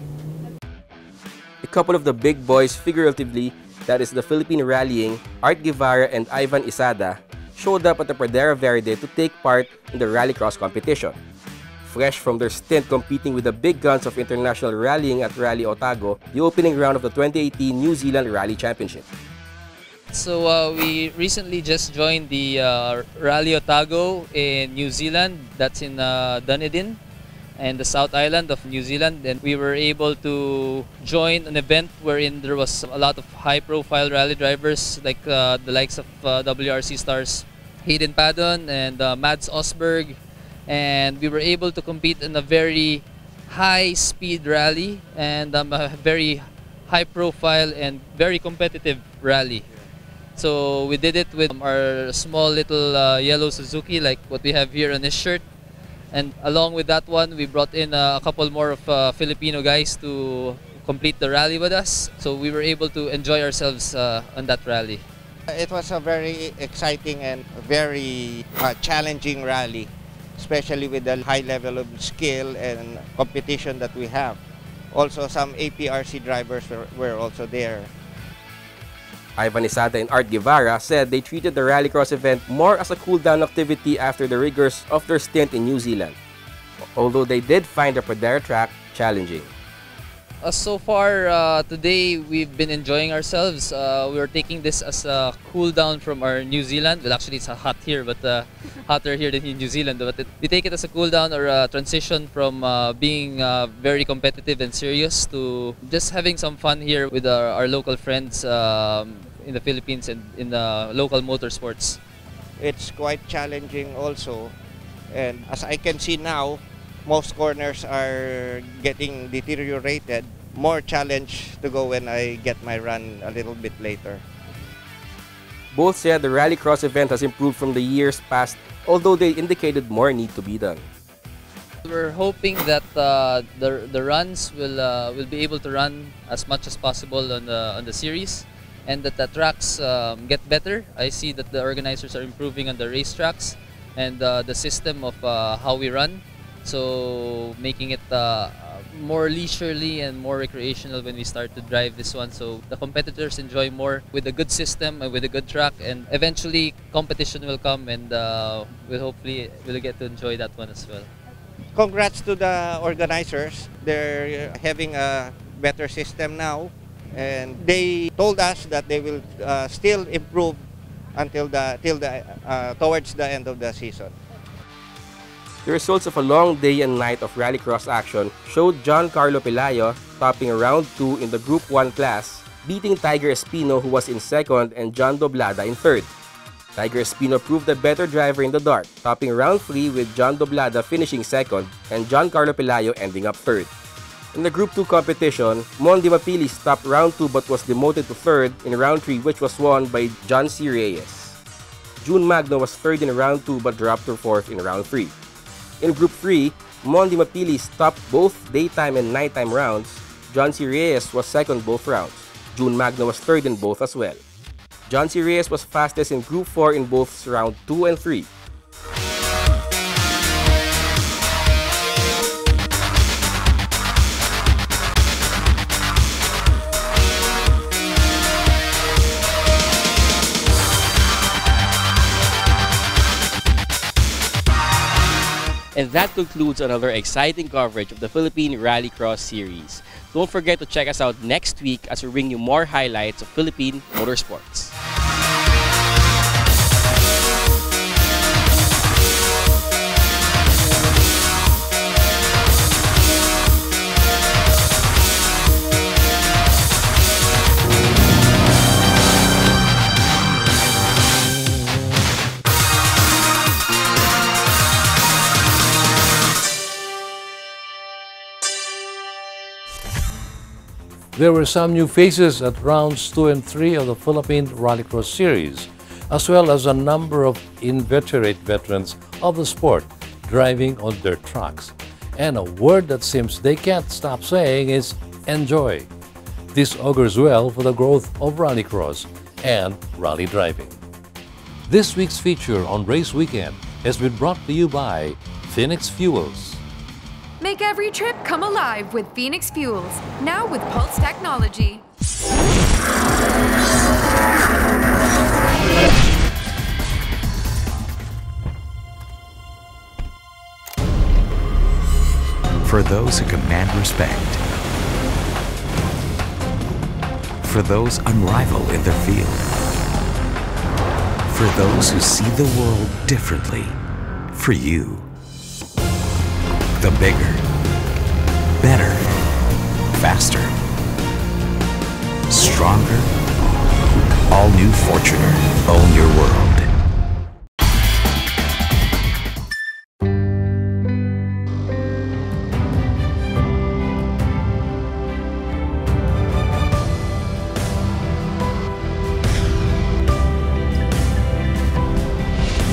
A couple of the big boys, figuratively, that is the Philippine Rallying, Art Guevara and Ivan Isada, showed up at the Pradera Verde to take part in the rallycross competition. Fresh from their stint competing with the big guns of international rallying at Rally Otago, the opening round of the 2018 New Zealand Rally Championship. So we recently just joined the Rally Otago in New Zealand. That's in Dunedin and the South Island of New Zealand. And we were able to join an event wherein there was a lot of high-profile rally drivers like the likes of WRC stars Hayden Paddon and Mads Osberg. And we were able to compete in a very high-speed rally and a very high-profile and very competitive rally. So we did it with our small little yellow Suzuki, like what we have here on this shirt. And along with that one, we brought in a couple more of Filipino guys to complete the rally with us. So we were able to enjoy ourselves on that rally. It was a very exciting and very challenging rally, especially with the high level of skill and competition that we have. Also, some APRC drivers were also there. Ivan Isada and Art Guevara said they treated the rallycross event more as a cool-down activity after the rigors of their stint in New Zealand, although they did find the Pradera track challenging. So far, today we've been enjoying ourselves. We were taking this as a cool down from our New Zealand. Well, actually it's hot here, but hotter here than in New Zealand. But we take it as a cool down or a transition from being very competitive and serious to just having some fun here with our local friends in the Philippines and in the local motorsports. It's quite challenging also. And as I can see now, most corners are getting deteriorated. More challenge to go when I get my run a little bit later. Both said the rallycross event has improved from the years past, although they indicated more need to be done. We're hoping that the runs will be able to run as much as possible on the series, and that the tracks get better. I see that the organizers are improving on the racetracks and the system of how we run. So making it more leisurely and more recreational when we start to drive this one. So the competitors enjoy more with a good system and with a good track, and eventually competition will come, and we'll get to enjoy that one as well. Congrats to the organizers. They're having a better system now, and they told us that they will still improve until towards the end of the season. The results of a long day and night of rallycross action showed Giancarlo Pelayo topping round 2 in the Group 1 class, beating Tiger Espino, who was in second, and John Doblada in third. Tiger Espino proved a better driver in the dark, topping round 3 with John Doblada finishing second and Giancarlo Pelayo ending up third. In the Group 2 competition, Mondi Mapilis topped round 2 but was demoted to third in round 3, which was won by John C. Reyes. June Magno was third in round 2 but dropped to fourth in round 3. In Group 3, Mondi Mapilis topped both daytime and nighttime rounds. John C. Reyes was second both rounds. June Magno was third in both as well. John C. Reyes was fastest in Group 4 in both round 2 and 3. And that concludes another exciting coverage of the Philippine Rallycross Series. Don't forget to check us out next week as we bring you more highlights of Philippine motorsports. There were some new faces at rounds 2 and 3 of the Philippine Rallycross Series, as well as a number of inveterate veterans of the sport driving on dirt tracks. And a word that seems they can't stop saying is enjoy. This augurs well for the growth of rallycross and rally driving. This week's feature on Race Weekend has been brought to you by Phoenix Fuels. Make every trip come alive with Phoenix Fuels, now with Pulse technology. For those who command respect. For those unrivaled in their field. For those who see the world differently. For you. The bigger, better, faster, stronger, all-new Fortuner. Own your world.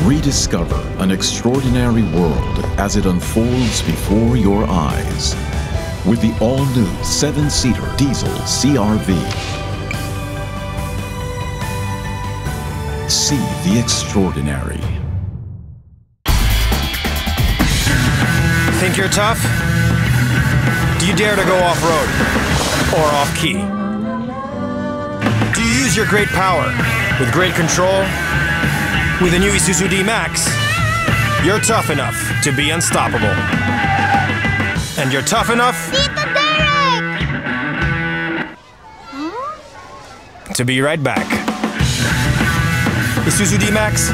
Rediscover an extraordinary world as it unfolds before your eyes with the all-new 7-seater diesel CR-V. See the extraordinary. Think you're tough? Do you dare to go off-road or off-key? Do you use your great power with great control? With the new Isuzu D-Max, you're tough enough to be unstoppable. And you're tough enough to be right back. Isuzu D-Max,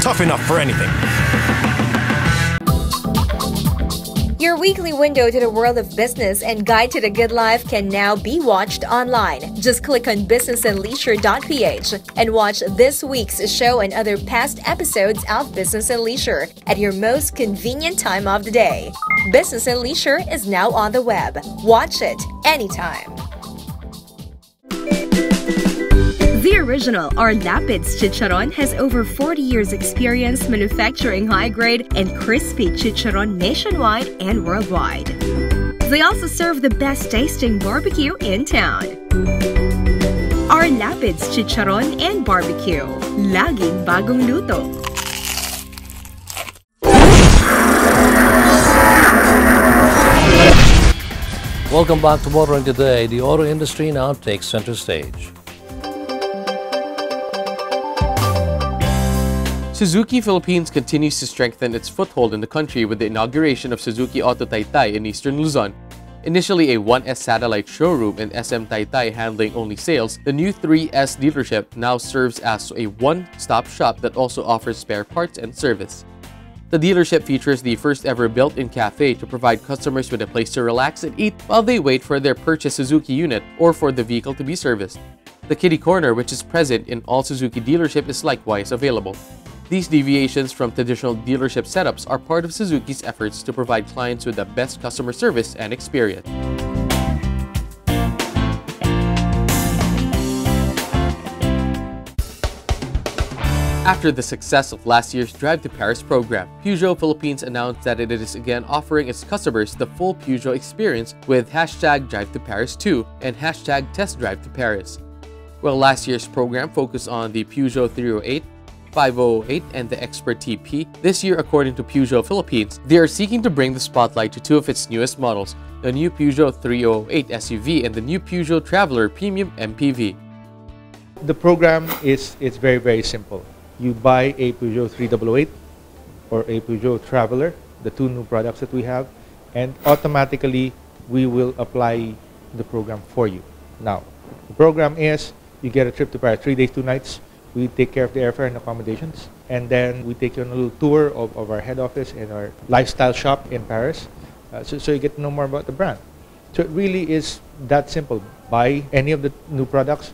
tough enough for anything. Your weekly window to the world of business and guide to the good life can now be watched online. Just click on businessandleisure.ph and watch this week's show and other past episodes of Business and Leisure at your most convenient time of the day. Business and Leisure is now on the web. Watch it anytime. The original or Lapids Chicharon has over 40 years experience manufacturing high-grade and crispy chicharon nationwide and worldwide. They also serve the best-tasting barbecue in town. Our Lapids Chicharon and Barbecue. Laging bagong luto. Welcome back to Motoring Today. The auto industry now takes center stage. Suzuki Philippines continues to strengthen its foothold in the country with the inauguration of Suzuki Auto Taytay in Eastern Luzon. Initially a 1S satellite showroom in SM Taytay handling only sales, the new 3S dealership now serves as a one-stop shop that also offers spare parts and service. The dealership features the first ever built-in cafe to provide customers with a place to relax and eat while they wait for their purchased Suzuki unit or for the vehicle to be serviced. The Kiddie Corner, which is present in all Suzuki dealerships, is likewise available. These deviations from traditional dealership setups are part of Suzuki's efforts to provide clients with the best customer service and experience. After the success of last year's Drive to Paris program, Peugeot Philippines announced that it is again offering its customers the full Peugeot experience with hashtag Drive to Paris 2 and hashtag Test Drive to Paris. While last year's program focused on the Peugeot 308, 508 and the Expert TP, this year, according to Peugeot Philippines, they are seeking to bring the spotlight to two of its newest models, the new Peugeot 308 SUV and the new Peugeot Traveler Premium MPV. The program is very, very simple. You buy a Peugeot 3008 or a Peugeot Traveler, the two new products that we have, and automatically we will apply the program for you. Now, the program is you get a trip to Paris, 3 days, 2 nights. We take care of the airfare and accommodations, and then we take you on a little tour of our head office and our lifestyle shop in Paris, so you get to know more about the brand. So it really is that simple. Buy any of the new products,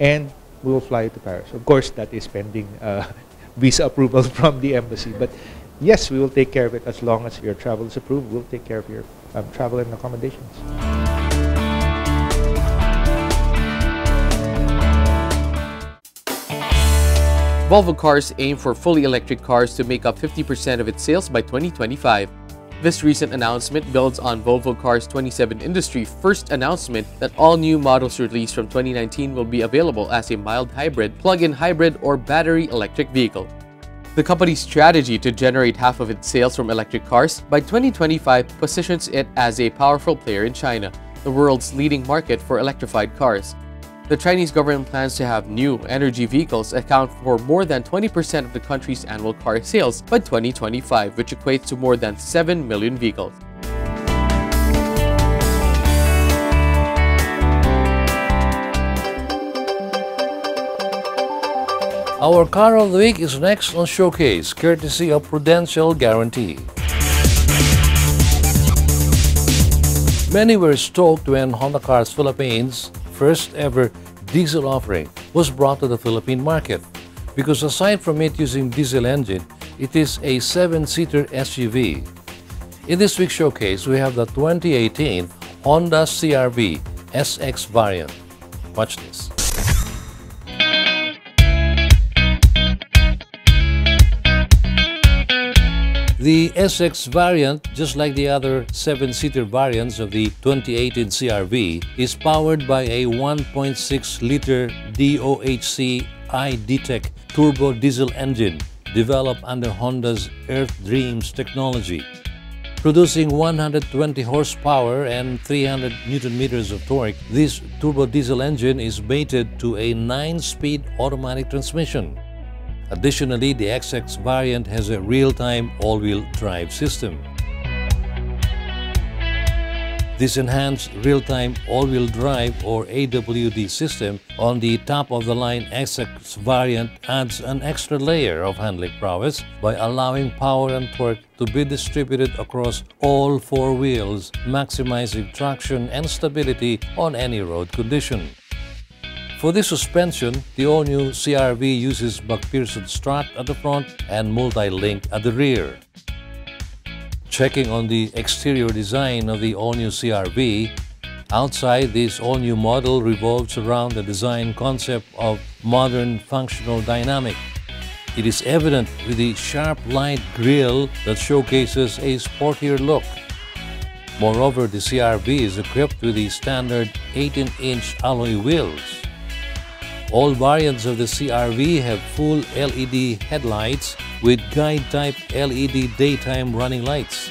and we will fly you to Paris. Of course, that is pending visa approval from the embassy, but yes, we will take care of it as long as your travel is approved. We'll take care of your travel and accommodations. Volvo Cars aim for fully electric cars to make up 50% of its sales by 2025. This recent announcement builds on Volvo Cars 27 Industry first announcement that all new models released from 2019 will be available as a mild hybrid, plug-in hybrid, or battery electric vehicle. The company's strategy to generate half of its sales from electric cars by 2025 positions it as a powerful player in China, the world's leading market for electrified cars. The Chinese government plans to have new energy vehicles account for more than 20% of the country's annual car sales by 2025, which equates to more than 7 million vehicles. Our Car of the Week is next on Showcase, courtesy of Prudential Guarantee. Many were stoked when Honda Cars Philippines' first ever diesel offering was brought to the Philippine market, because aside from it using diesel engine, it is a 7-seater SUV. In this week's Showcase, we have the 2018 Honda CR-V SX variant. Watch this. The SX variant, just like the other 7-seater variants of the 2018 CR-V, is powered by a 1.6-liter DOHC iDTEC turbo diesel engine developed under Honda's Earth Dreams technology. Producing 120 horsepower and 300 Nm of torque, this turbo diesel engine is mated to a 9-speed automatic transmission. Additionally, the SX variant has a real-time all-wheel drive system. This enhanced real-time all-wheel drive or AWD system on the top-of-the-line SX variant adds an extra layer of handling prowess by allowing power and torque to be distributed across all 4 wheels, maximizing traction and stability on any road condition. For this suspension, the all-new CR-V uses McPherson strut at the front and multi-link at the rear. Checking on the exterior design of the all-new CR-V, outside, this all-new model revolves around the design concept of modern functional dynamic. It is evident with the sharp-lined grille that showcases a sportier look. Moreover, the CR-V is equipped with the standard 18-inch alloy wheels. All variants of the CR-V have full LED headlights with guide-type LED daytime running lights.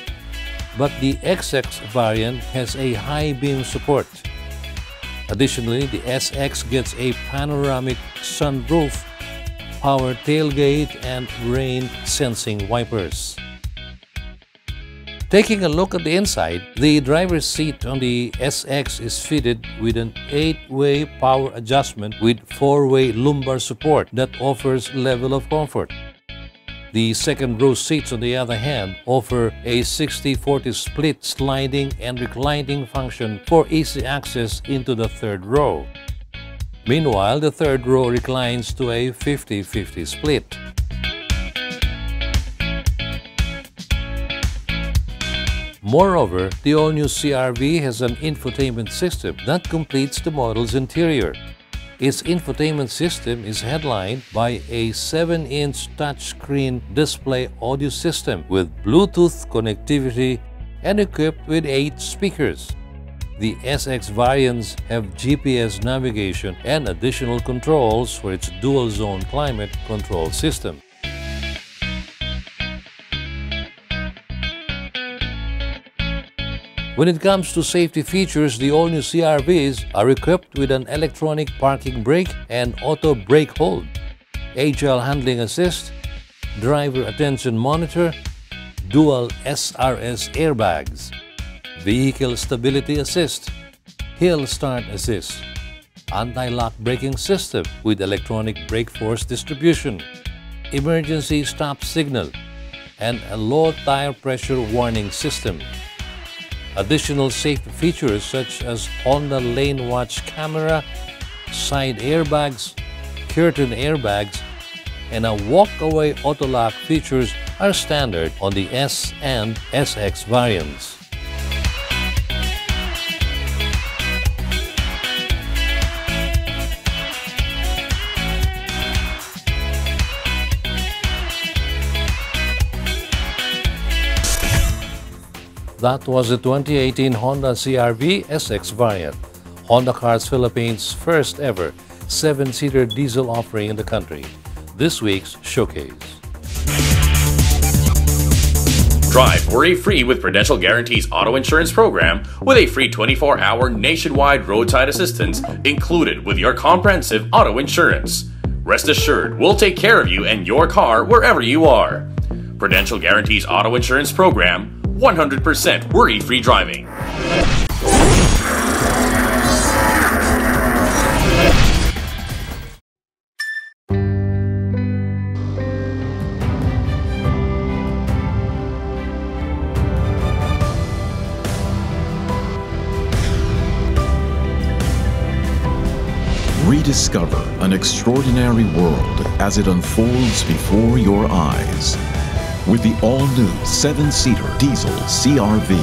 But the SX variant has a high beam support. Additionally, the SX gets a panoramic sunroof, power tailgate, and rain-sensing wipers. Taking a look at the inside, the driver's seat on the SX is fitted with an 8-way power adjustment with 4-way lumbar support that offers level of comfort. The second row seats, on the other hand, offer a 60-40 split sliding and reclining function for easy access into the third row. Meanwhile, the third row reclines to a 50-50 split. Moreover, the all-new CR-V has an infotainment system that completes the model's interior. Its infotainment system is headlined by a 7-inch touchscreen display audio system with Bluetooth connectivity and equipped with 8 speakers. The SX variants have GPS navigation and additional controls for its dual-zone climate control system. When it comes to safety features, the all-new CR-Vs are equipped with an electronic parking brake and auto brake hold, agile handling assist, driver attention monitor, dual SRS airbags, vehicle stability assist, hill start assist, anti-lock braking system with electronic brake force distribution, emergency stop signal, and a low tire pressure warning system. Additional safety features such as Honda Lane Watch camera, side airbags, curtain airbags, and a walk-away auto-lock features are standard on the S and SX variants. That was the 2018 Honda CR-V SX variant, Honda Cars Philippines' first ever 7-seater diesel offering in the country. This week's showcase. Drive worry-free with Prudential Guarantees Auto Insurance Program with a free 24-hour nationwide roadside assistance included with your comprehensive auto insurance. Rest assured, we'll take care of you and your car wherever you are. Prudential Guarantees Auto Insurance Program, 100% worry-free driving. Rediscover an extraordinary world as it unfolds before your eyes with the all-new 7-seater diesel CR-V.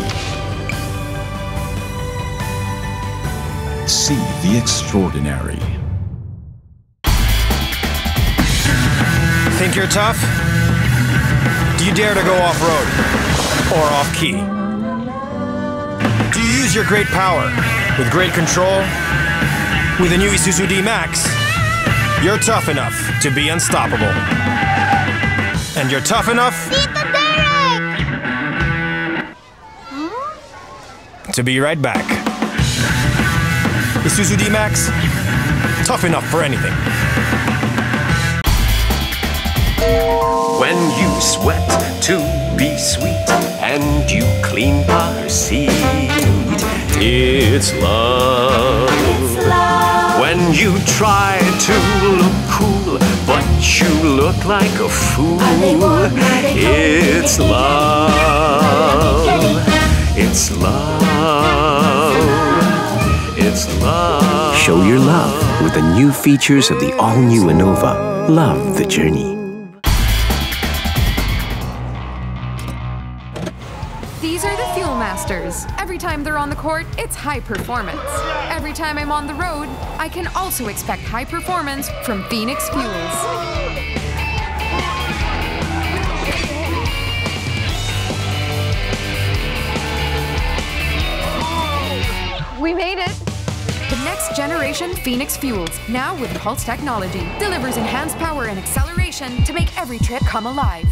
See the extraordinary. Think you're tough? Do you dare to go off-road or off-key? Do you use your great power with great control? With the new Isuzu D-Max, you're tough enough to be unstoppable. And you're tough enough to be right back. Isuzu D-Max, tough enough for anything. When you sweat to be sweet and you clean car seat, it's love. When you try to look cool, but you look like a fool, it's love. It's love. It's love. Show your love with the new features of the all-new Innova. Love the journey. These are the Fuel Masters. Every time they're on the court, it's high performance. Every time I'm on the road, I can also expect high performance from Phoenix Fuels. We made it! The next generation Phoenix Fuels, now with Pulse technology, delivers enhanced power and acceleration to make every trip come alive.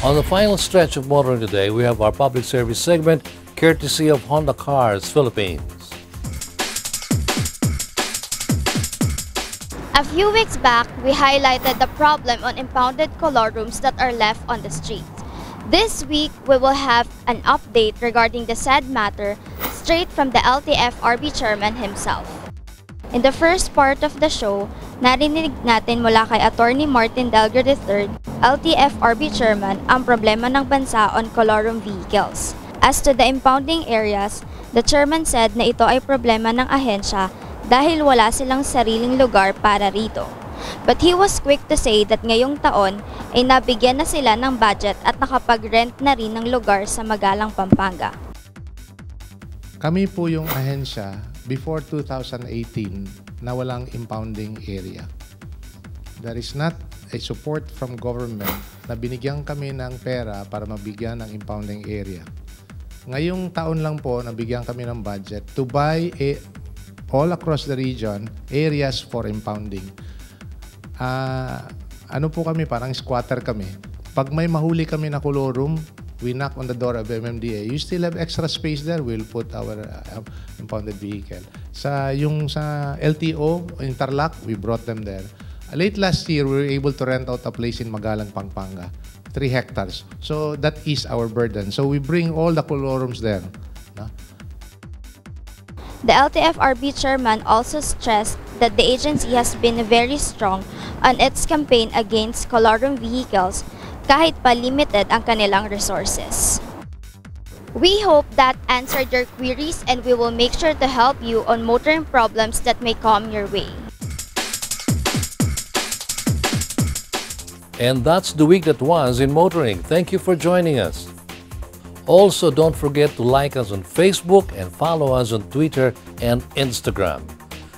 On the final stretch of motoring today, we have our public service segment, courtesy of Honda Cars Philippines. A few weeks back, we highlighted the problem on impounded color rooms that are left on the street. This week, we will have an update regarding the said matter straight from the LTFRB chairman himself. In the first part of the show, narinig natin mula kay Attorney Martin Delgado III, LTFRB chairman, ang problema ng bansa on colorum vehicles. As to the impounding areas, the chairman said na ito ay problema ng ahensya dahil wala silang sariling lugar para rito. But he was quick to say that ngayong taon ay nabigyan na sila ng budget at nakapag-rent na rin ng lugar sa Magalang, Pampanga. Kami po yung ahensya before 2018 na walang impounding area. There is not a support from government na binigyan kami ng pera para mabigyan ng impounding area. Ngayong taon lang po, nabigyan kami ng budget to buy all across the region areas for impounding. Ano po kami, parang squatter kami. Pag may mahuli kami na colorum, we knock on the door of MMDA. You still have extra space there, we'll put our impounded vehicle. Sa LTO, Interlac, we brought them there. Late last year, we were able to rent out a place in Magalang, Pampanga, 3 hectares. So that is our burden. So we bring all the colorums there. No? The LTFRB chairman also stressed that the agency has been very strong on its campaign against colorum vehicles kahit pa limited ang kanilang resources. We hope that answered your queries and we will make sure to help you on motoring problems that may come your way. And that's the week that was in motoring. Thank you for joining us. Also, don't forget to like us on Facebook and follow us on Twitter and Instagram.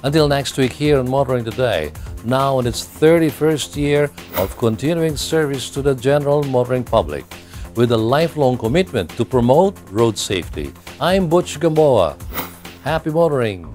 Until next week here on Motoring Today, now in its 31st year of continuing service to the general motoring public, with a lifelong commitment to promote road safety. I'm Butch Gamboa. Happy motoring!